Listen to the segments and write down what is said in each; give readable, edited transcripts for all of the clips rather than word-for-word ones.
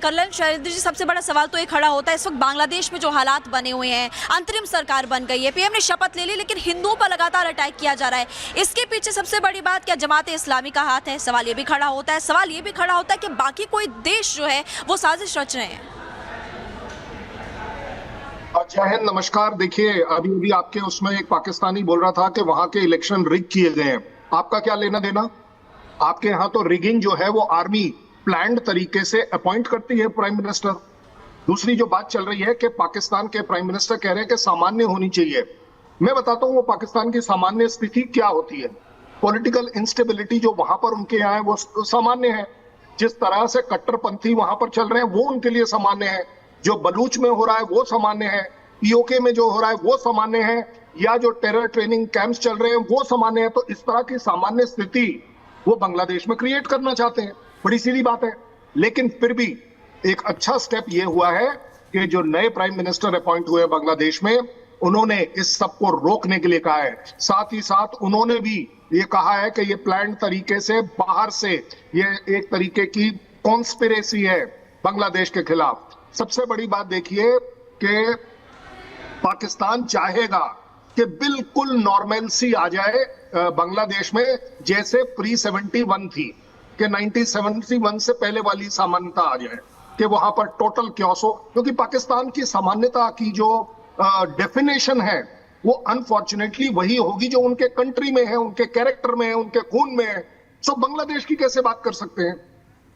Colonel Shailendra ji, सबसे बड़ा सवाल तो ये खड़ा होता है इस वक्त बांग्लादेश में जो हालात बने हुए हैं, अंतरिम सरकार बन गई है, पीएम ने शपथ ले ली, लेकिन हिंदुओं पर लगातार अटैक किया जा रहा है। इसके पीछे सबसे बड़ी बात क्या जमात इस्लामी का हाथ है? सवाल ये भी खड़ा होता है। सवाल ये भी खड़ा होता है कि बाकी कोई देश जो है वो साजिश रच रहे हैं। जय हिंद, नमस्कार। देखिए, अभी आपके उसमें एक पाकिस्तानी बोल रहा था कि वहां के इलेक्शन रिग किए गए हैं। आपका क्या लेना देना? आपके यहाँ तो रिगिंग जो है वो आर्मी प्लान्ड तरीके से अपॉइंट करती है प्राइम मिनिस्टर। दूसरी जो बात चल रही है कि पाकिस्तान के प्राइम मिनिस्टर कह रहे हैं कि सामान्य होनी चाहिए। मैं बताता हूँ वो पाकिस्तान की सामान्य स्थिति क्या होती है। पॉलिटिकल इंस्टेबिलिटी जो वहां पर उनके यहाँ है वो सामान्य है। जिस तरह से कट्टरपंथी वहां पर चल रहे हैं वो उनके लिए सामान्य है। जो बलूच में हो रहा है वो सामान्य है। पीओके में जो हो रहा है वो सामान्य है, या जो टेरर ट्रेनिंग कैंप्स चल रहे हैं वो सामान्य है। तो इस तरह की सामान्य स्थिति वो बांग्लादेश में क्रिएट करना चाहते हैं। बड़ी सीधी बात है। लेकिन फिर भी एक अच्छा स्टेप ये हुआ है कि जो नए प्राइम मिनिस्टर अपॉइंट हुए बांग्लादेश में, उन्होंने इस सब को रोकने के लिए कहा है। साथ ही साथ उन्होंने भी ये कहा है कि ये प्लान तरीके से बाहर से ये एक तरीके की कॉन्स्पिरेसी है बांग्लादेश के खिलाफ। सबसे बड़ी बात देखिए कि पाकिस्तान चाहेगा कि बिल्कुल नॉर्मलसी आ जाए बांग्लादेश में, जैसे प्री 71 थी, कि 1971 से पहले वाली सामान्यता आ जाए, कि वहां पर टोटल क्योस हो। क्योंकि पाकिस्तान की सामान्यता की जो डेफिनेशन है वो अनफॉर्चुनेटली वही होगी जो उनके कंट्री में है, उनके कैरेक्टर में है, उनके खून में है। सो बांग्लादेश की कैसे बात कर सकते हैं?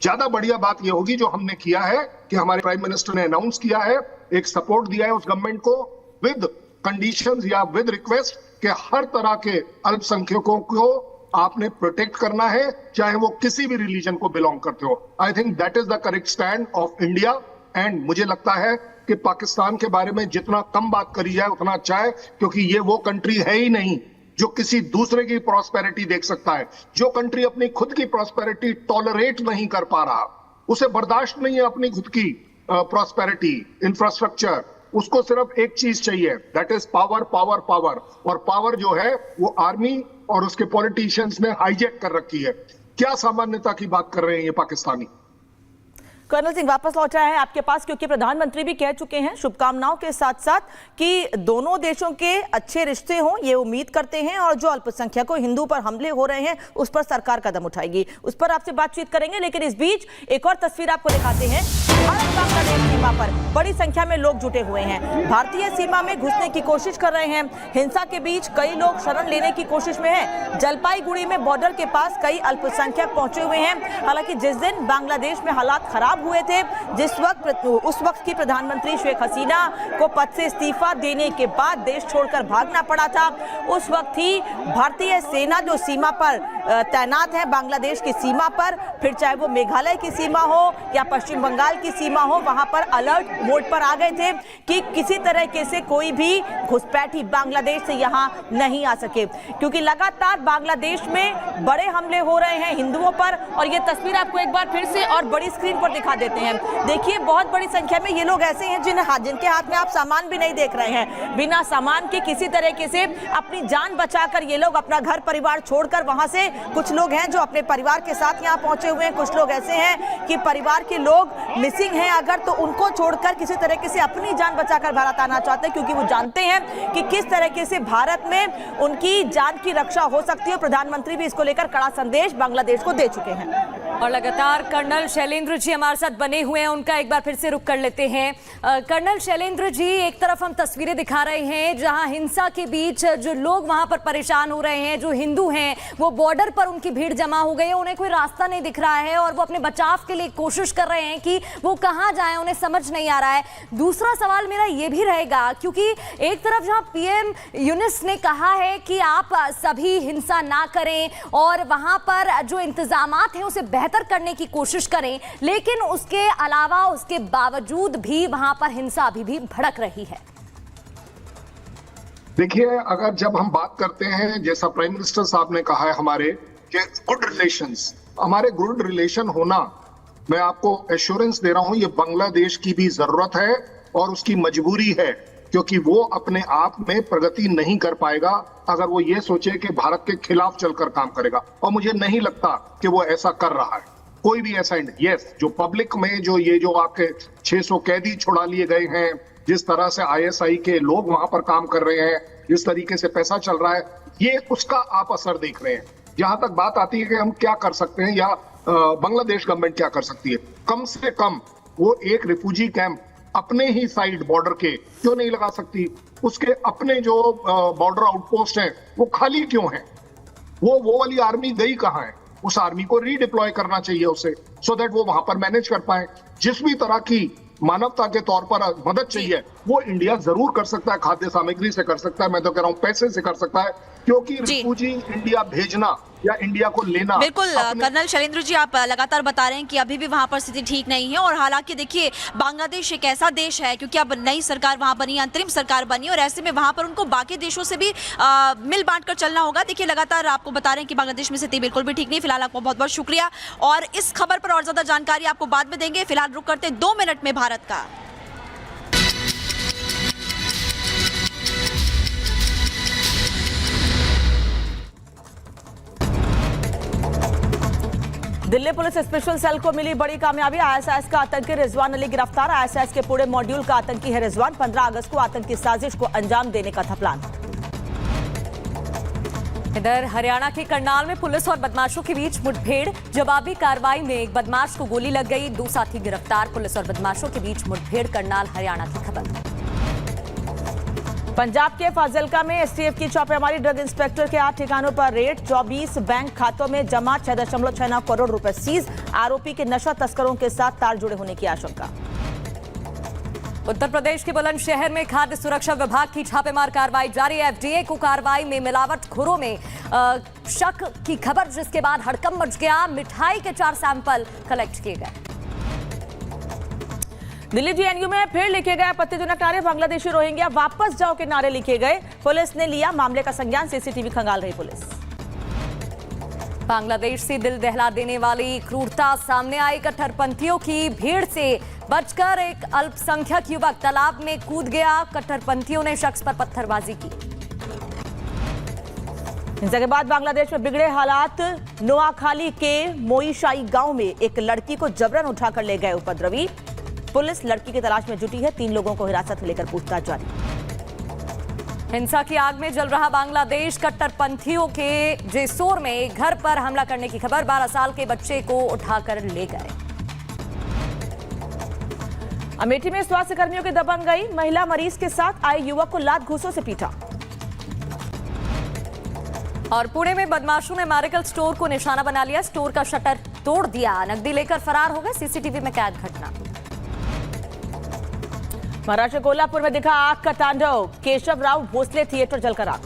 ज्यादा बढ़िया बात यह होगी जो हमने किया है कि हमारे प्राइम मिनिस्टर ने अनाउंस किया है, एक सपोर्ट दिया है उस गवर्नमेंट को विद कंडीशंस या विद रिक्वेस्ट कि हर तरह के अल्पसंख्यकों को आपने प्रोटेक्ट करना है, चाहे वो किसी भी रिलीजन को बिलोंग करते हो। I think that is the correct stand of India. And मुझे लगता है कि पाकिस्तान के बारे में जितना कम बात करी जाए उतना अच्छा है, क्योंकि ये वो कंट्री है ही नहीं जो किसी दूसरे की प्रॉस्पेरिटी देख सकता है। जो कंट्री अपनी खुद की प्रॉस्पेरिटी टॉलरेट नहीं कर पा रहा, उसे बर्दाश्त नहीं है अपनी खुद की प्रॉस्पेरिटी, इंफ्रास्ट्रक्चर, उसको सिर्फ एक चीज चाहिए, that is power, power, power. और पावर जो है वो आर्मी और उसके पॉलिटिशियंस ने हाईजैक कर रखी है। क्या सामान्यता की बात कर रहे हैं ये पाकिस्तानी? कर्नल सिंह वापस लौटा है आपके पास, क्योंकि प्रधानमंत्री भी कह चुके हैं शुभकामनाओं के साथ साथ कि दोनों देशों के अच्छे रिश्ते हों, ये उम्मीद करते हैं, और जो अल्पसंख्यकों हिंदू पर हमले हो रहे हैं उस पर सरकार कदम उठाएगी। उस पर आपसे बातचीत करेंगे, लेकिन इस बीच एक और तस्वीर आपको दिखाते हैं। भारत बांग्लादेश सीमा पर बड़ी संख्या में लोग जुटे हुए हैं, भारतीय सीमा में घुसने की कोशिश कर रहे हैं। हिंसा के बीच कई लोग शरण लेने की कोशिश में हैं। जलपाईगुड़ी में बॉर्डर के पास कई अल्पसंख्यक पहुंचे हुए हैं। हालांकि जिस दिन बांग्लादेश में हालात खराब हुए थे, उस वक्त की प्रधानमंत्री शेख हसीना को पद से इस्तीफा देने के बाद देश छोड़कर भागना पड़ा था। उस वक्त ही भारतीय सेना जो सीमा पर तैनात है बांग्लादेश की सीमा पर, फिर चाहे वो मेघालय की सीमा हो या पश्चिम बंगाल की सीमा हो, वहां पर अलर्ट मोड पर आ गए थे कि किसी तरीके से कोई भी घुसपैठी बांग्लादेश से यहां नहीं आ सके, क्योंकि लगातार बांग्लादेश में बड़े हमले हो रहे हैं हिंदुओं पर। और ये तस्वीर आपको एक बार फिर से और बड़ी स्क्रीन पर दिखा देते हैं। देखिए, बहुत बड़ी संख्या में ये लोग ऐसे हैं जिनके हाथ में आप सामान भी नहीं देख रहे हैं। बिना सामान के किसी तरीके से अपनी जान बचाकर ये लोग अपना घर परिवार छोड़कर, वहां से कुछ लोग हैं जो अपने परिवार के साथ यहाँ पहुंचे हुए हैं, कुछ लोग ऐसे हैं कि परिवार के लोग मिसिंग हैं अगर, तो उनको छोड़कर किसी तरीके से अपनी जान बचाकर भारत आना चाहते हैं, क्योंकि वो जानते हैं कि किस तरीके से भारत में उनकी जान की रक्षा हो सकती है। प्रधानमंत्री भी इसको लेकर कड़ा संदेश बांग्लादेश को दे चुके हैं। और लगातार कर्नल शैलेंद्र जी हमारे साथ बने हुए हैं, उनका एक बार फिर से रुख कर लेते हैं। कर्नल शैलेंद्र जी, एक तरफ हम तस्वीरें दिखा रहे हैं जहां हिंसा के बीच जो लोग वहां पर परेशान हो रहे हैं, जो हिंदू हैं वो बॉर्डर पर उनकी भीड़ जमा हो गई है, उन्हें कोई रास्ता नहीं दिख रहा है और वो अपने बचाव के लिए कोशिश कर रहे हैं कि वो कहां जाएं, उन्हें समझ नहीं आ रहा है। दूसरा सवाल मेरा ये भी रहेगा, क्योंकि एक तरफ जहां पीएम यूनुस ने कहा है कि आप सभी हिंसा ना करें और वहां पर जो इंतजामात हैं उसे बेहतर करने की कोशिश करें, लेकिन उसके अलावा उसके बावजूद भी वहां पर हिंसा अभी भी भड़क रही है। देखिए, अगर जब हम बात करते हैं, जैसा प्राइम मिनिस्टर साहब ने कहा है हमारे कि गुड रिलेशंस, हमारे गुड रिलेशन होना, मैं आपको एश्योरेंस दे रहा हूं, ये बांग्लादेश की भी जरूरत है और उसकी मजबूरी है, क्योंकि वो अपने आप में प्रगति नहीं कर पाएगा अगर वो ये सोचे कि भारत के खिलाफ चलकर काम करेगा, और मुझे नहीं लगता कि वो ऐसा कर रहा है। कोई भी ऐसा यस, जो पब्लिक में जो ये जो आपके 600 कैदी छुड़ा लिए गए हैं, जिस तरह से आईएसआई के लोग वहां पर काम कर रहे हैं, जिस तरीके से पैसा चल रहा है, ये उसका आप असर देख रहे हैं। जहां तक बात आती है कि हम क्या कर सकते हैं या बांग्लादेश गवर्नमेंट क्या कर सकती है, कम से कम वो एक रिफ्यूजी कैंप अपने ही साइड बॉर्डर के क्यों नहीं लगा सकती? उसके अपने जो बॉर्डर आउटपोस्ट हैं वो खाली क्यों हैं? वो वाली आर्मी गई कहां है? उस आर्मी को रीडिप्लॉय करना चाहिए उसे, सो दैट वो वहां पर मैनेज कर पाए। जिस भी तरह की मानवता के तौर पर मदद चाहिए वो इंडिया जरूर कर सकता है, खाद्य सामग्री से कर सकता है, मैं तो कह रहा हूं पैसे से कर सकता है, क्योंकि रिफ्यूजी इंडिया भेजना या इंडिया को लेना। बिल्कुल कर्नल शैलेंद्र जी, आप लगातार बता रहे हैं कि अभी भी वहां पर स्थिति ठीक नहीं है, और हालांकि देखिए बांग्लादेश एक ऐसा देश है क्योंकि अब नई सरकार वहां बनी, अंतरिम सरकार बनी, और ऐसे में वहां पर उनको बाकी देशों से भी मिल बांट कर चलना होगा। देखिए लगातार आपको बता रहे हैं कि बांग्लादेश में स्थिति बिल्कुल भी ठीक नहीं। फिलहाल आपको बहुत बहुत शुक्रिया, और इस खबर पर और ज्यादा जानकारी आपको बाद में देंगे। फिलहाल रुक करते 2 मिनट में भारत का। दिल्ली पुलिस स्पेशल सेल को मिली बड़ी कामयाबी। आईएसआईएस का आतंकी रिजवान अली गिरफ्तार। आईएसआईएस के पूरे मॉड्यूल का आतंकी है रिजवान। 15 अगस्त को आतंकी साजिश को अंजाम देने का था प्लान। इधर हरियाणा के करनाल में पुलिस और बदमाशों के बीच मुठभेड़। जवाबी कार्रवाई में एक बदमाश को गोली लग गई, 2 साथी गिरफ्तार। पुलिस और बदमाशों के बीच मुठभेड़, करनाल हरियाणा की खबर। पंजाब के फाजिल्का में एसटीएफ की छापेमारी। ड्रग इंस्पेक्टर के 8 ठिकानों पर रेड। 24 बैंक खातों में जमा 6.69 करोड़ रुपए सीज। आरोपी के नशा तस्करों के साथ तार जुड़े होने की आशंका। उत्तर प्रदेश के बुलंदशहर में खाद्य सुरक्षा विभाग की छापेमार कार्रवाई जारी है। एफडीए को कार्रवाई में मिलावटखोरों में शक की खबर, जिसके बाद हड़कंप मच गया। मिठाई के 4 सैंपल कलेक्ट किए गए। दिल्ली जेएनयू में फिर लिखे गए आपत्तिजनक नारे। बांग्लादेशी रोहिंग्या वापस जाओ के नारे लिखे गए। पुलिस ने लिया मामले का संज्ञान। सीसीटीवी खंगाल रही पुलिस। बांग्लादेश से दिल दहला देने वाली क्रूरता सामने आई। कट्टरपंथियों की भीड़ से बचकर एक अल्पसंख्यक युवक तालाब में कूद गया। कट्टरपंथियों ने शख्स पर पत्थरबाजी की। हिंसा के बाद बांग्लादेश में बिगड़े हालात। नोआखाली के मोईशाई गांव में एक लड़की को जबरन उठाकर ले गए उपद्रवी। पुलिस लड़की की तलाश में जुटी है। 3 लोगों को हिरासत में लेकर पूछताछ जारी। हिंसा की आग में जल रहा बांग्लादेश। कट्टरपंथियों के जेसोर में एक घर पर हमला करने की खबर। 12 साल के बच्चे को उठाकर ले गए। अमेठी में स्वास्थ्य कर्मियों की दबंगई। महिला मरीज के साथ आए युवक को लात घूंसों से पीटा। और पुणे में बदमाशों ने मेडिकल स्टोर को निशाना बना लिया। स्टोर का शटर तोड़ दिया, नकदी लेकर फरार हो गए। सीसीटीवी में कैद घटना। महाराष्ट्र कोल्हापुर में दिखा आग का तांडव। केशव राव भोसले थिएटर जलकर आग।